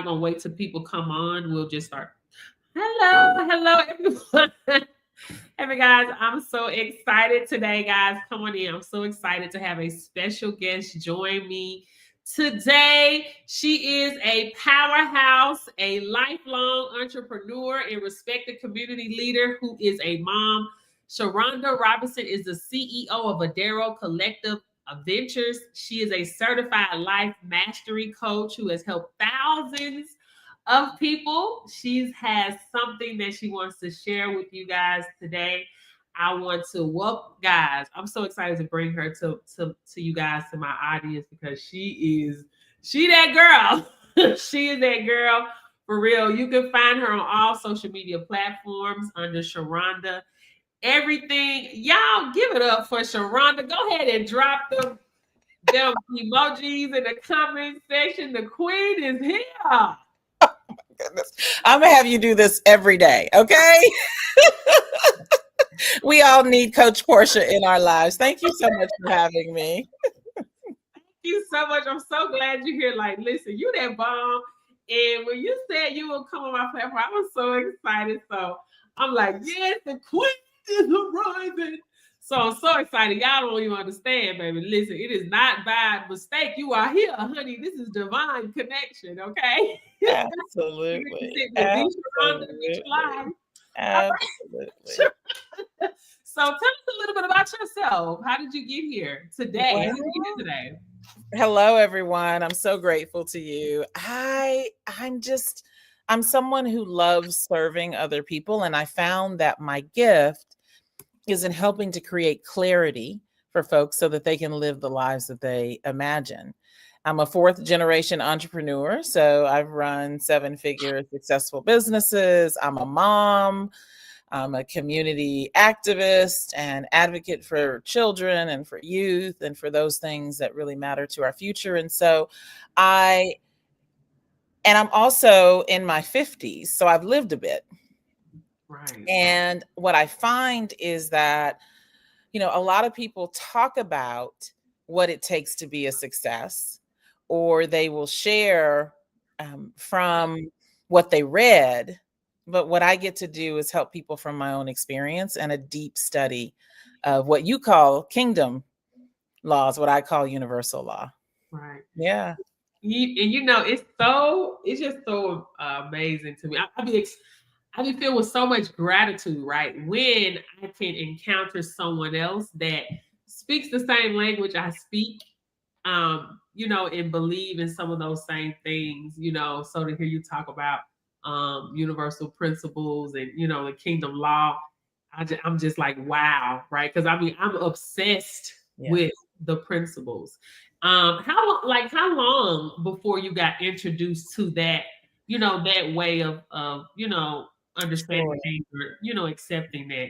not going to wait till people come on. We'll just start. Hello, everyone. Hey, guys, I'm so excited today, guys. Come on in. I'm so excited to have a special guest join me today. She is a powerhouse, a lifelong entrepreneur and respected community leader who is a mom. Sharonda Robinson is the CEO of Adero Collective Ventures. She is a certified life mastery coach who has helped thousands of people. She has something that she wants to share with you guys today. I want to welcome, guys. I'm so excited to bring her to you guys, to my audience, because she that girl. She is that girl for real. You can find her on all social media platforms under Sharonda Everything. Y'all give it up for Sharonda. Go ahead and drop them emojis in the comment section. The queen is here. Goodness. I'm gonna have you do this every day, okay? We all need Coach Portia in our lives. Thank you so much for having me. Thank you so much. I'm so glad you're here. Like, listen, you that bomb. And when you said you will come on my platform, I was so excited. So I'm like, yes, the queen is arriving. So I'm so excited. Y'all don't even understand, baby. Listen, it is not by mistake. You are here, honey. This is divine connection, okay? Absolutely. Absolutely. Absolutely. So tell us a little bit about yourself. How did you get here today? Well, How did you get here today? Hello, everyone. I'm so grateful to you. I'm someone who loves serving other people, and I found that my gift is in helping to create clarity for folks so that they can live the lives that they imagine. I'm a fourth generation entrepreneur, so I've run 7-figure successful businesses. I'm a mom. I'm a community activist and advocate for children and for youth and for those things that really matter to our future. And so I'm also in my 50s, so I've lived a bit. Right. And what I find is that, a lot of people talk about what it takes to be a success, or they will share from what they read. But what I get to do is help people from my own experience and a deep study of what you call kingdom laws, what I call universal law. Right. Yeah. It's just so amazing to me. I be filled with so much gratitude, right? When I can encounter someone else that speaks the same language I speak, and believe in some of those same things, so to hear you talk about universal principles and, the kingdom law, I'm just like, wow, right? Because I'm obsessed with the principles. How long before you got introduced to that, that way of understanding things, or accepting that?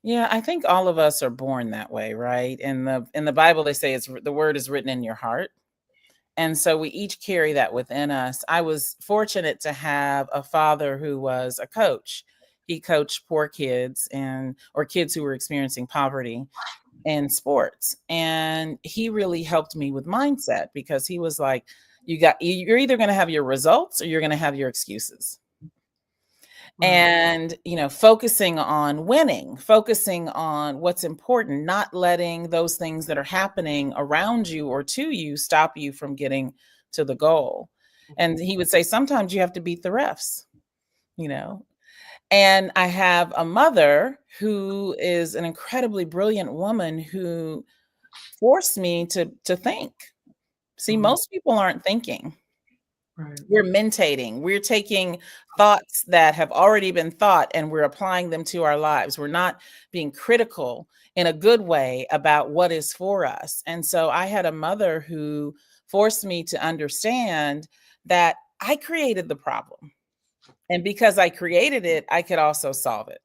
Yeah, I think all of us are born that way, right? In the Bible, they say the word is written in your heart. And so we each carry that within us. I was fortunate to have a father who was a coach. He coached poor kids or kids who were experiencing poverty in sports. And he really helped me with mindset, because he was like, you're either going to have your results or you're going to have your excuses. And, focusing on winning, focusing on what's important, not letting those things that are happening around you or to you stop you from getting to the goal. And he would say, sometimes you have to beat the refs, And I have a mother who is an incredibly brilliant woman who forced me to think. See, most people aren't thinking. Right. We're mentating. We're taking thoughts that have already been thought and we're applying them to our lives. We're not being critical in a good way about what is for us. And so I had a mother who forced me to understand that I created the problem. And because I created it, I could also solve it.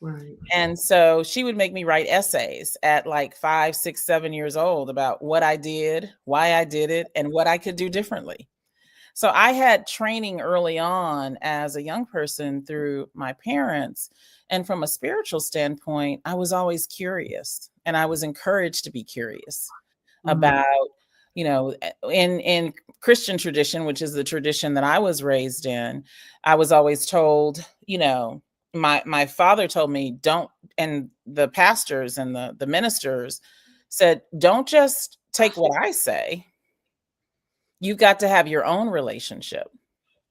Right. And so she would make me write essays at like 5, 6, 7 years old about what I did, why I did it, and what I could do differently. So I had training early on as a young person through my parents. And from a spiritual standpoint, I was always curious, and I was encouraged to be curious about, in Christian tradition, which is the tradition that I was raised in, I was always told, my father told me, don't, and the pastors and the ministers said, don't just take what I say. You've got to have your own relationship.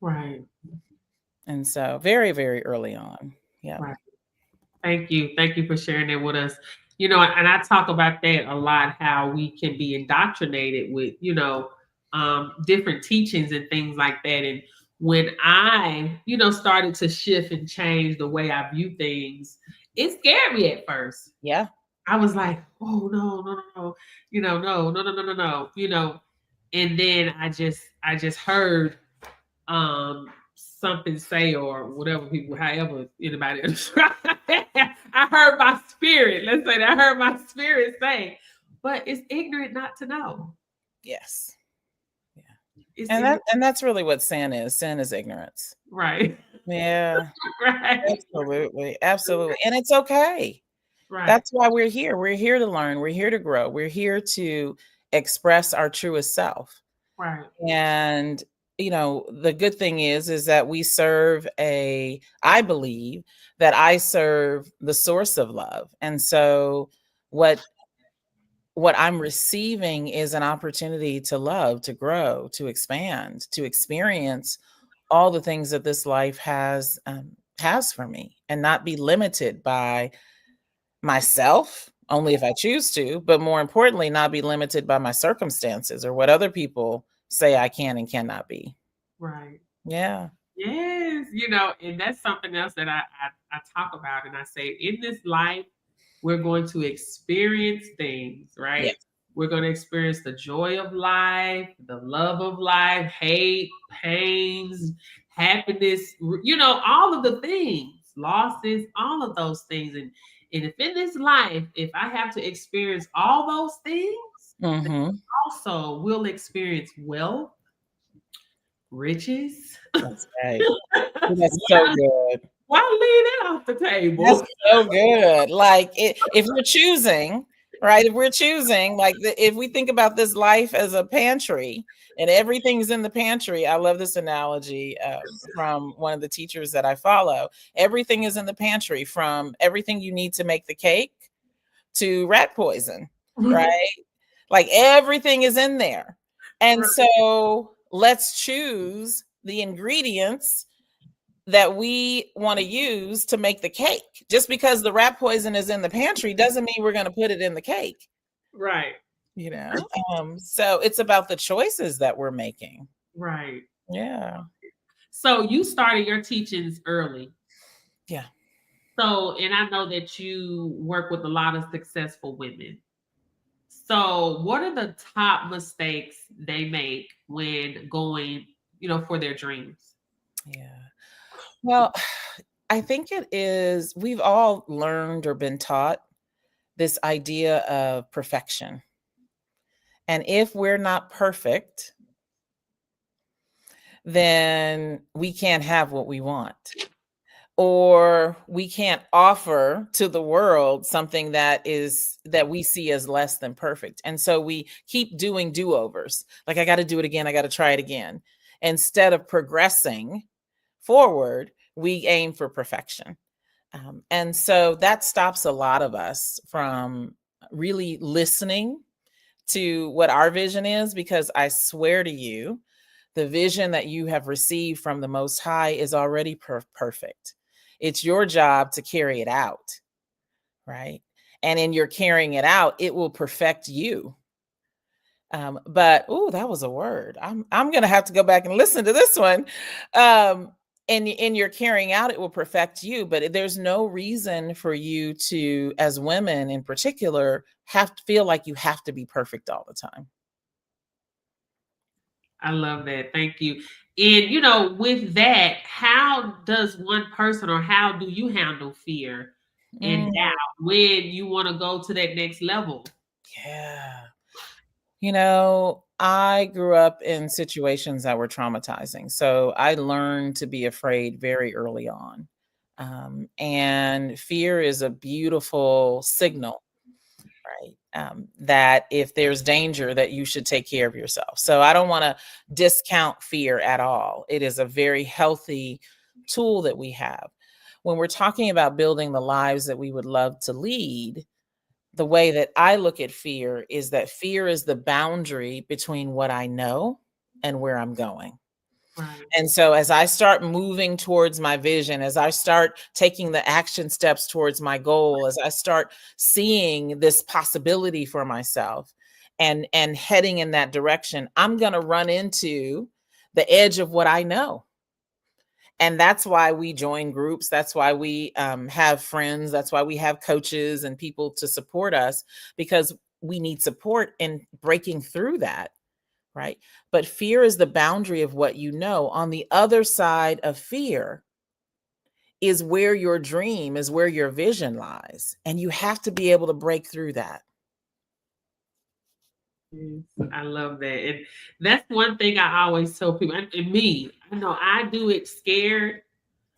Right. And so very, very early on. Yeah. Right. Thank you. Thank you for sharing that with us. And I talk about that a lot, how we can be indoctrinated with, different teachings and things like that. And when I, started to shift and change the way I view things, it scared me at first. Yeah. I was like, oh no, no, no, no, no, no, no, no, no, no, and then I just heard something say or whatever people, however anybody describe it. I heard my spirit, let's say that I heard my spirit say, but it's ignorant not to know. Yes. Yeah. It's And ignorant. that's really what sin is. Sin is ignorance. Right. Yeah. Right. Absolutely. Absolutely. And it's okay. Right. That's why we're here. We're here to learn. We're here to grow. We're here to express our truest self. Right. And the good thing is that I believe that I serve the source of love. And so what I'm receiving is an opportunity to love, to grow, to expand, to experience all the things that this life has for me, and not be limited by myself, only if I choose to, but more importantly, not be limited by my circumstances or what other people say I can and cannot be. Right. Yeah. Yes, and that's something else that I talk about. And I say, in this life, we're going to experience things, right? Yes. We're going to experience the joy of life, the love of life, hate, pains, happiness, all of the things, losses, all of those things. And if in this life, if I have to experience all those things, then Mm-hmm. also will experience wealth, riches. That's right. That's so why, good. why leave that off the That's table? so good. Like if we're choosing, right? If we're choosing, like if we think about this life as a pantry and everything's in the pantry, I love this analogy from one of the teachers that I follow. Everything is in the pantry, from everything you need to make the cake to rat poison, right? Like everything is in there. And Right, so let's choose the ingredients that we want to use to make the cake. Just because the rat poison is in the pantry doesn't mean we're going to put it in the cake, right, you know? So it's about the choices that we're making. right. Yeah. So you started your teachings early. Yeah. So, and I know that you work with a lot of successful women. So, what are the top mistakes they make when going, for their dreams? Yeah. Well, I think we've all learned or been taught this idea of perfection. And if we're not perfect, then we can't have what we want, or we can't offer to the world something that we see as less than perfect. And so we keep doing do-overs. Like, I got to do it again, I got to try it again. Instead of progressing forward, we aim for perfection. And so that stops a lot of us from really listening to what our vision is, because I swear to you, the vision that you have received from the Most High is already perfect. It's your job to carry it out, right? And in your carrying it out, it will perfect you. But that was a word. I'm gonna have to go back and listen to this one. And in your carrying out, it will perfect you. But there's no reason for you to, as women in particular, have to feel like you have to be perfect all the time. I love that. Thank you. And with that, how does one person, or how do you handle fear and Mm, doubt when you want to go to that next level? yeah. I grew up in situations that were traumatizing. So I learned to be afraid very early on. And fear is a beautiful signal, right? that if there's danger, that you should take care of yourself. So I don't want to discount fear at all. It is a very healthy tool that we have. When we're talking about building the lives that we would love to lead, the way that I look at fear is that fear is the boundary between what I know and where I'm going. Right. And so as I start moving towards my vision, as I start taking the action steps towards my goal, as I start seeing this possibility for myself and heading in that direction, I'm going to run into the edge of what I know. And that's why we join groups. That's why we have friends. That's why we have coaches and people to support us, because we need support in breaking through that. Right. But fear is the boundary of what you know. On the other side of fear is where your dream, is where your vision lies. And you have to be able to break through that. Yes, I love that. And that's one thing I always tell people. And me, I know I do it scared,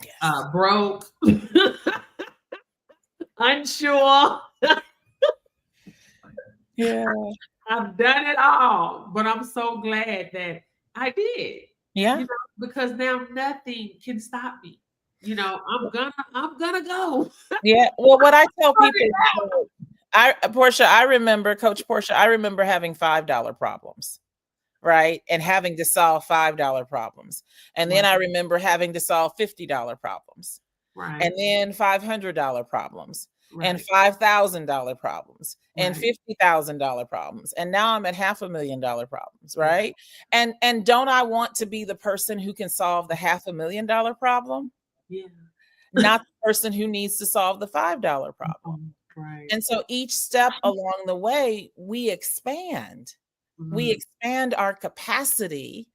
Yes. broke, unsure. Yeah. I've done it all, but I'm so glad that I did. Yeah. Because now nothing can stop me. I'm gonna go. Yeah. Well, what I tell people, Portia, I remember, Coach Portia, I remember having $5 problems. Right. And having to solve $5 problems. And then Right. I remember having to solve $50 problems. And Right. then $500 problems, and Right. $5,000 problems, and Right. $50,000 problems. And now I'm at $500,000 problems, right? And don't I want to be the person who can solve the $500,000 problem, Yeah. not the person who needs to solve the $5 problem? Right. And so each step along the way, we expand. We Mhm. expand our capacity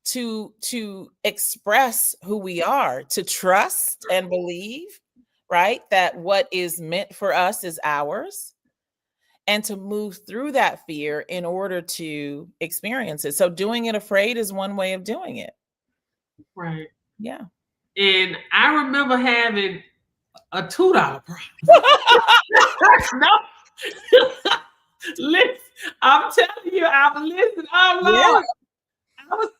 to express who we are, to trust and believe, right, that what is meant for us is ours, and to move through that fear in order to experience it. So doing it afraid is one way of doing it. Right. Yeah. And I remember having a $2 prize. No. Listen, I'm telling you, I'm listening. Oh Yeah. Lord. I was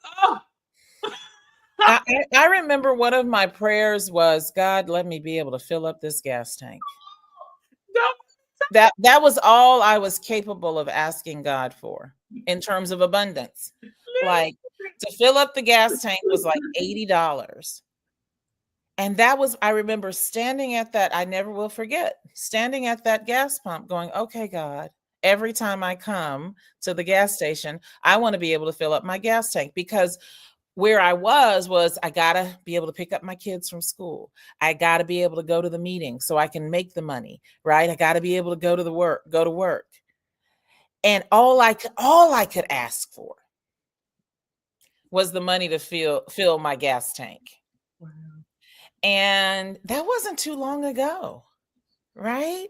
I remember one of my prayers was, God, let me be able to fill up this gas tank. no, That was all I was capable of asking God for in terms of abundance. Like, to fill up the gas tank was like $80. And that was, I remember standing at that, I never will forget, standing at that gas pump going, okay, God, every time I come to the gas station, I want to be able to fill up my gas tank, because where I was I got to be able to pick up my kids from school. I got to be able to go to the meeting so I can make the money, right? I got to be able to go to work. And all I could ask for was the money to fill my gas tank. wow. And that wasn't too long ago, right?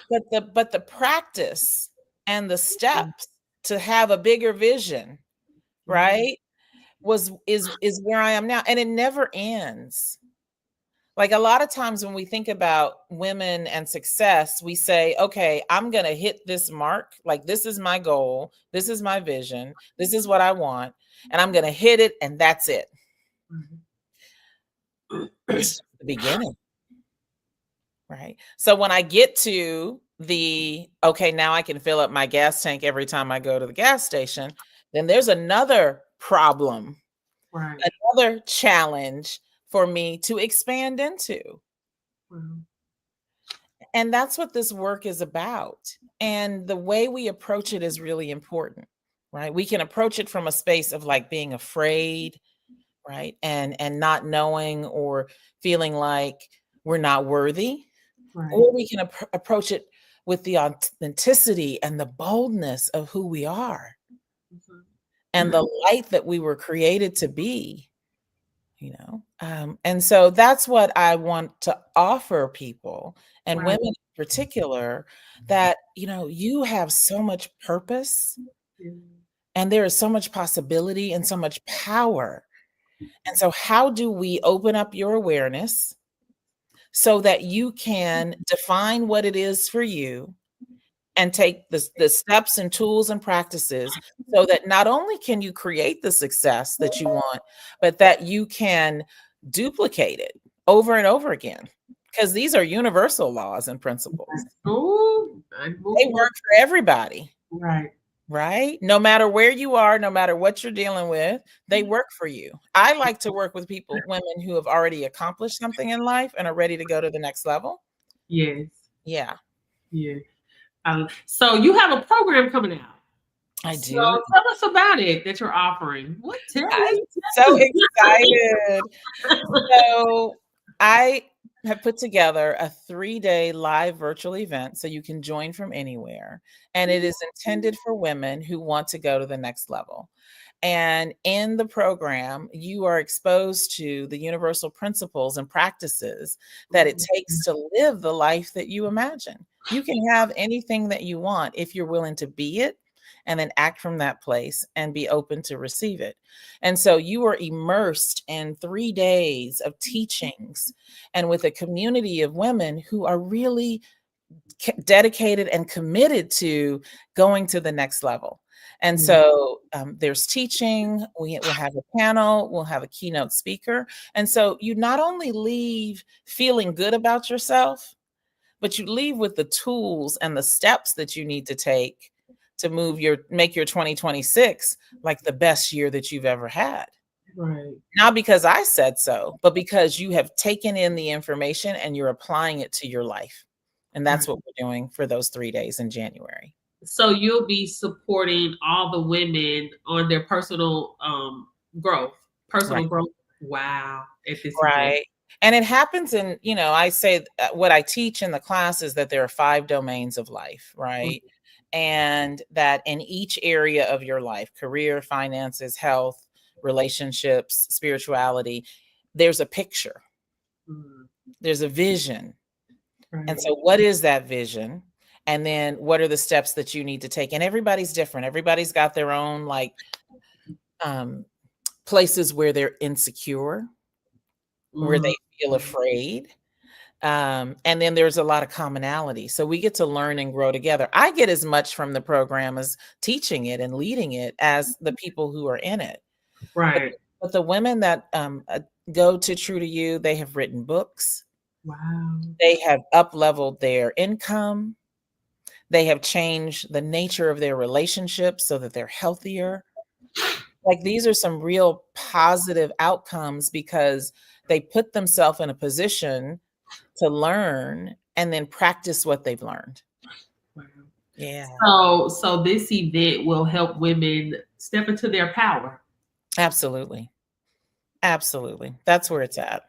But the practice and the steps to have a bigger vision, right? Is where I am now, and it never ends. Like, a lot of times when we think about women and success, we say, okay, I'm going to hit this mark. Like, this is my goal. This is my vision. This is what I want. And I'm going to hit it. And that's it. It's just the beginning. Right. So when I get to okay, now I can fill up my gas tank every time I go to the gas station, then there's another problem, Right. another challenge for me to expand into. Wow. And that's what this work is about. And the way we approach it is really important, right? We can approach it from a space of like being afraid, right? And not knowing or feeling like we're not worthy. Right. Or we can approach it with the authenticity and the boldness of who we are and the light that we were created to be. And so that's what I want to offer people, and Right. women in particular, that you have so much purpose, Yeah. and there is so much possibility and so much power. And so how do we open up your awareness so that you can define what it is for you and take the steps and tools and practices so that not only can you create the success that you want, but that you can duplicate it over and over again. Because these are universal laws and principles. Oh, I move They forward. work for everybody, Right. right? No matter where you are, no matter what you're dealing with, they work for you. I like to work with people, women who have already accomplished something in life and are ready to go to the next level. Yes. Yeah, Yeah. So you have a program coming out. I So do. tell us about it that you're offering. What? Tell I'm me. so excited. So I have put together a 3-day live virtual event so you can join from anywhere. And it is intended for women who want to go to the next level. And in the program, you are exposed to the universal principles and practices that it takes to live the life that you imagine. You can have anything that you want if you're willing to be it and then act from that place and be open to receive it. And so you are immersed in 3 days of teachings and with a community of women who are really dedicated and committed to going to the next level. And so there's teaching, we will have a panel, we'll have a keynote speaker. And so you not only leave feeling good about yourself, but you leave with the tools and the steps that you need to take to make your 2026 like the best year that you've ever had. Right. Not because I said so, but because you have taken in the information and you're applying it to your life. And that's Right. what we're doing for those 3 days in January. So you'll be supporting all the women on their personal growth. Personal Right. growth. Wow. At this event. Right. And it happens in, I say what I teach in the class is that there are 5 domains of life, right? And that in each area of your life, career, finances, health, relationships, spirituality, there's a picture, Mhm. there's a vision. And Right. so, what is that vision? And then, what are the steps that you need to take? And everybody's different. Everybody's got their own um, places where they're insecure, where Mhm. they feel afraid. And then there's a lot of commonality. So we get to learn and grow together. I get as much from the program as teaching it and leading it as the people who are in it. But, Right. but the women that go to True to You, they have written books. Wow. They have up leveled their income. They have changed the nature of their relationships so that they're healthier. Like these are some real positive outcomes because they put themselves in a position to learn and then practice what they've learned. Wow. Yeah, So this event will help women step into their power. absolutely. Absolutely. That's where it's at.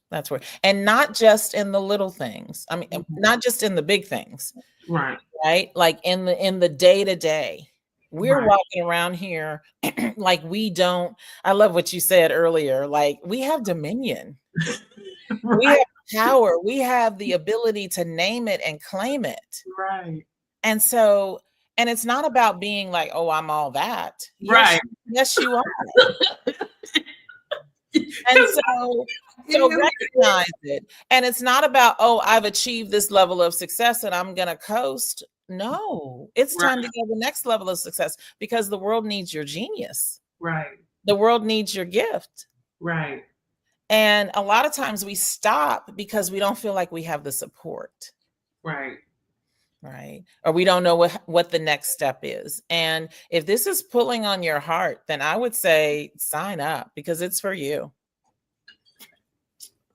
That's where, and not just in the little things. I mean, Mhm. not just in the big things, Right. right? Like in the day to day. We're Right. walking around here like we don't. I love what you said earlier. Like we have dominion. We Right. have power. We have the ability to name it and claim it. Right. And so, and it's not about being like, oh, I'm all that. Yes, Right. yes, you are. And 'Cause it so is. recognize it. And it's not about, oh, I've achieved this level of success and I'm gonna coast. No, it's Right. time to go to the next level of success because the world needs your genius. Right. The world needs your gift. Right. And a lot of times we stop because we don't feel like we have the support. Right. Right. Or we don't know what the next step is. And if this is pulling on your heart, then I would say sign up because it's for you.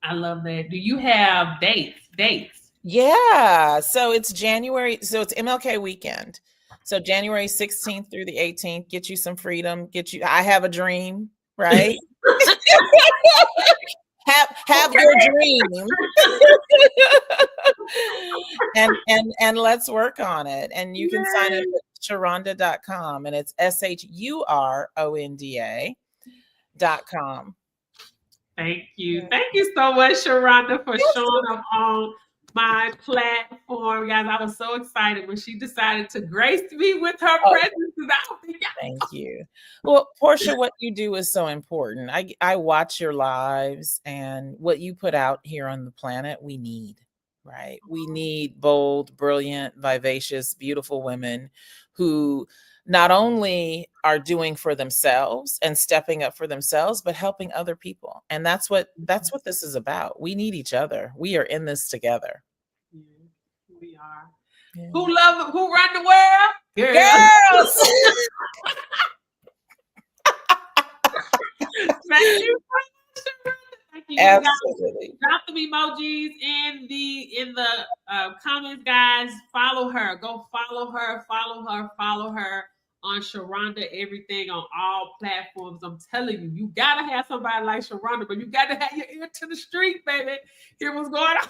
I love that. Do you have dates? Dates. Yeah. So it's January. So it's MLK weekend. So January 16th through the 18th, get you some freedom, I have a dream, right? Have your Okay. dream. And let's work on it. And you can sign up Yay. at sharonda.com and it's SHURONDA.com. Thank you. Thank you so much, Sharonda, for showing up on my platform. Guys, I was so excited when she decided to grace me with her Oh, presence. I don't think thank you. Well, Portia, what you do is so important. I watch your lives and what you put out here on the planet, we need. right? We need bold, brilliant, vivacious, beautiful women who not only are doing for themselves and stepping up for themselves, but helping other people. And that's what this is about. We need each other. We are in this together. Yeah, we are. Yeah. Who run the world? Girl. Girls. Thank you so much. Thank you. You guys Absolutely. drop the emojis in the comments, guys. Follow her. Go follow her. Follow her. Follow her on Sharonda everything on all platforms. I'm telling you, you gotta have somebody like Sharonda, but you gotta have your ear to the street, baby. Hear what's going on.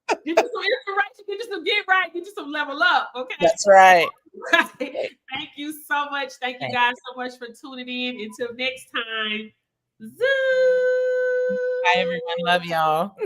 Get you some inspiration. Get you some get right. Get you some level up. Okay. That's right. Thank you so much. Thank you Thank guys you. so much for tuning in. Until next time. Bye, everyone. Zoo. Love y'all.